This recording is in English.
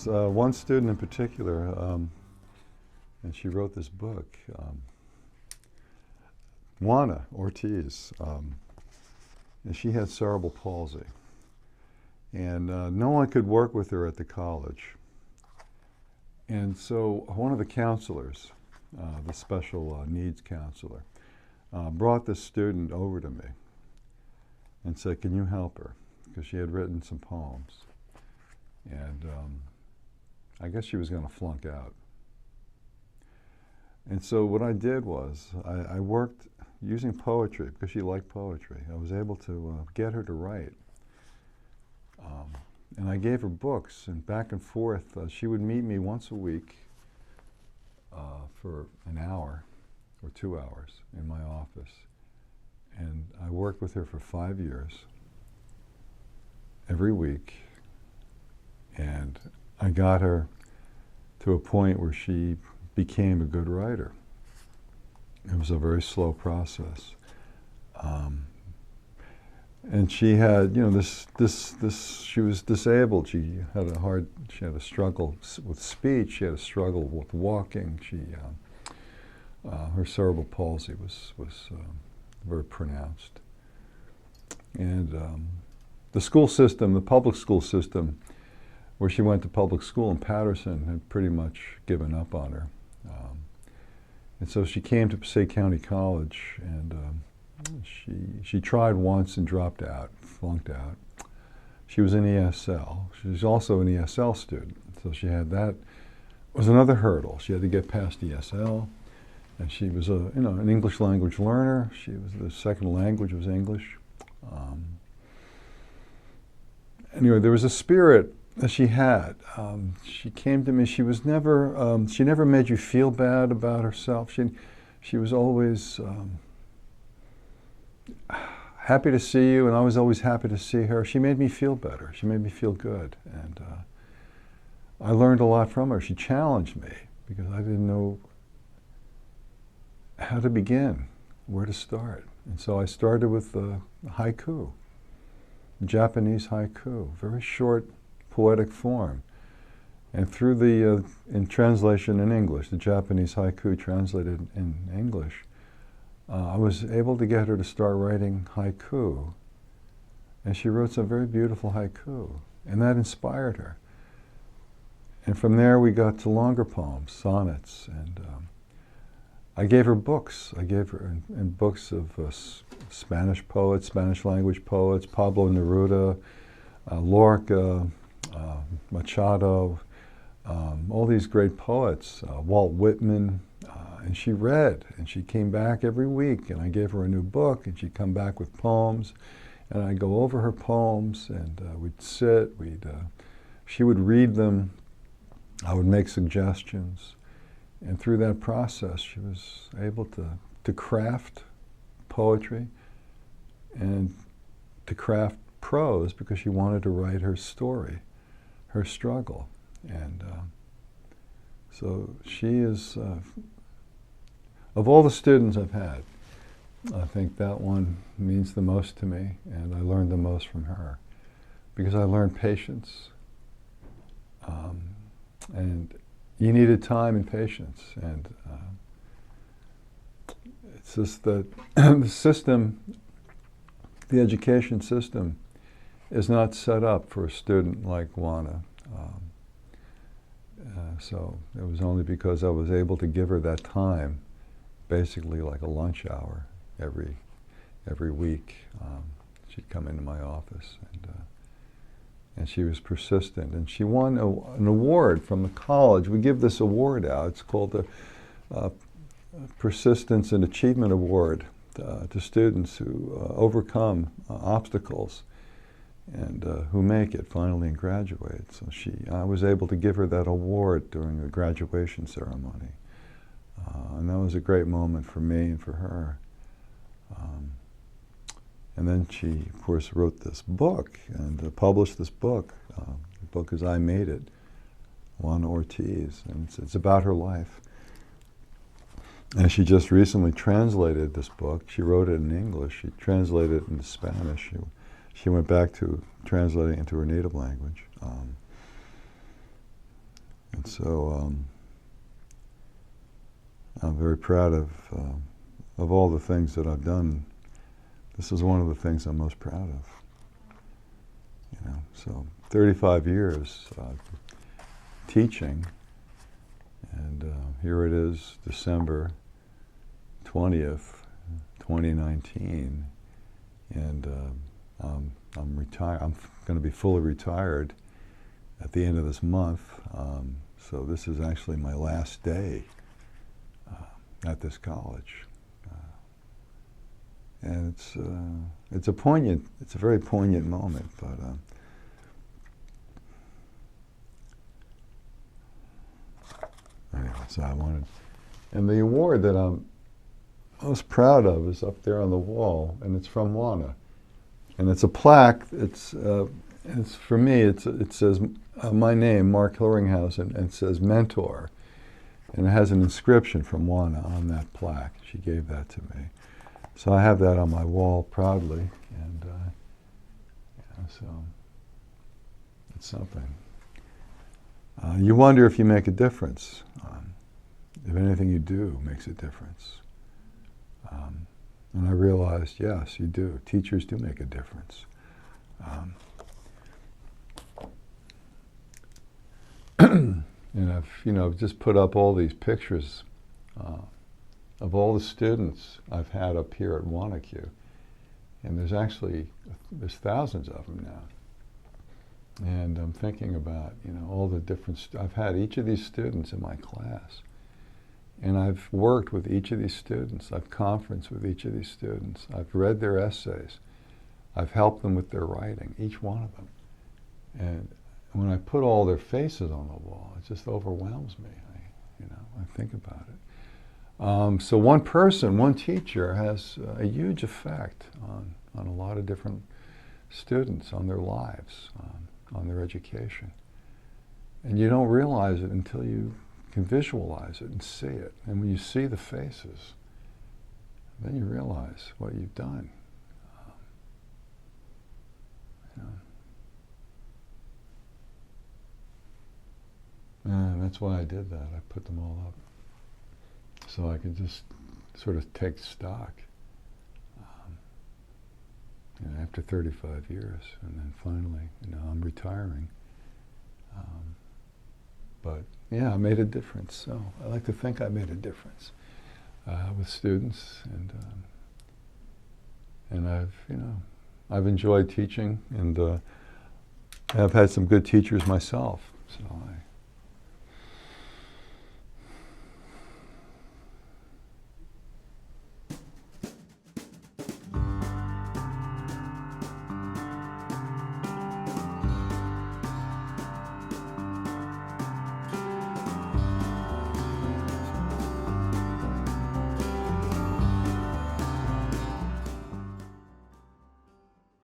was one student in particular, and she wrote this book, Juana, Ortiz, and she had cerebral palsy. And no one could work with her at the college. And so one of the counselors, the special needs counselor, brought this student over to me and said, "Can you help her?" Because she had written some poems. And I guess she was going to flunk out. And so what I did was I worked using poetry, because she liked poetry. I was able to get her to write. And I gave her books, and back and forth. She would meet me once a week for an hour or 2 hours in my office. And I worked with her for 5 years, every week. And I got her to a point where she became a good writer. It was a very slow process. And she had, she was disabled. She had a struggle with speech. She had a struggle with walking. Her cerebral palsy was very pronounced. And the school system, the public school system, where she went to public school in Patterson, had pretty much given up on her. And so she came to Passaic County College, and she tried once and dropped out, flunked out. She was in ESL. She was also an ESL student, so she had that. Was another hurdle. She had to get past ESL, and she was an English language learner. The second language was English. Anyway, there was a spirit that she had. She came to me. She was never. She never made you feel bad about herself. She was always happy to see you, and I was always happy to see her. She made me feel better. She made me feel good, and I learned a lot from her. She challenged me because I didn't know how to begin, where to start, and so I started with haiku, Japanese haiku, very short, poetic form. And through in translation in English, the Japanese haiku translated in English, I was able to get her to start writing haiku. And she wrote some very beautiful haiku, and that inspired her. And from there we got to longer poems, sonnets, and I gave her books. I gave her in books of Spanish poets, Spanish language poets, Pablo Neruda, Lorca, Machado, all these great poets, Walt Whitman, and she read, and she came back every week, and I gave her a new book, and she'd come back with poems, and I'd go over her poems, and we'd sit, she would read them, I would make suggestions, and through that process she was able to craft poetry and to craft prose, because she wanted to write her story, her struggle. And so she is, of all the students I've had, I think that one means the most to me, and I learned the most from her, because I learned patience, and you needed time and patience, and it's just that the system, the education system, is not set up for a student like Juana. So it was only because I was able to give her that time, basically like a lunch hour every week. She'd come into my office, and she was persistent, and she won an award from the college. We give this award out. It's called the Persistence and Achievement Award to students who overcome obstacles and who make it finally and graduate. So I was able to give her that award during the graduation ceremony. And that was a great moment for me and for her. And then she, of course, wrote this book and published this book. The book is I Made It, Juana Ortiz, and it's about her life. And she just recently translated this book. She wrote it in English. She translated it into Spanish. She went back to translating it into her native language. And so I'm very proud of all the things that I've done. This is one of the things I'm most proud of. You know, so 35 years teaching, and here it is, December 20th, 2019, and I'm retired. I'm going to be fully retired at the end of this month. So this is actually my last day at this college, and it's a very poignant moment. But anyway, so I wanted, and the award that I'm most proud of is up there on the wall, and it's from Juana, and it's a plaque. It's for me. It says my name, Mark Hillringhouse, and it says mentor, and it has an inscription from Juana on that plaque. She gave that to me, so I have that on my wall proudly, and yeah, so it's something. You wonder if you make a difference, if anything you do makes a difference. And I realized, yes, you do. Teachers do make a difference. And I've just put up all these pictures of all the students I've had up here at Wanacue. And there's thousands of them now. And I'm thinking about, all the different, I've had each of these students in my class. And I've worked with each of these students. I've conferenced with each of these students. I've read their essays. I've helped them with their writing, each one of them. And when I put all their faces on the wall, it just overwhelms me. I think about it. So one person, one teacher has a huge effect on a lot of different students, on their lives, on their education. And you don't realize it until you can visualize it and see it. And when you see the faces, then you realize what you've done. And that's why I did that. I put them all up so I could just sort of take stock after 35 years. And then finally, I'm retiring. But yeah, I made a difference. So I like to think I made a difference with students, and I've enjoyed teaching, and I've had some good teachers myself. So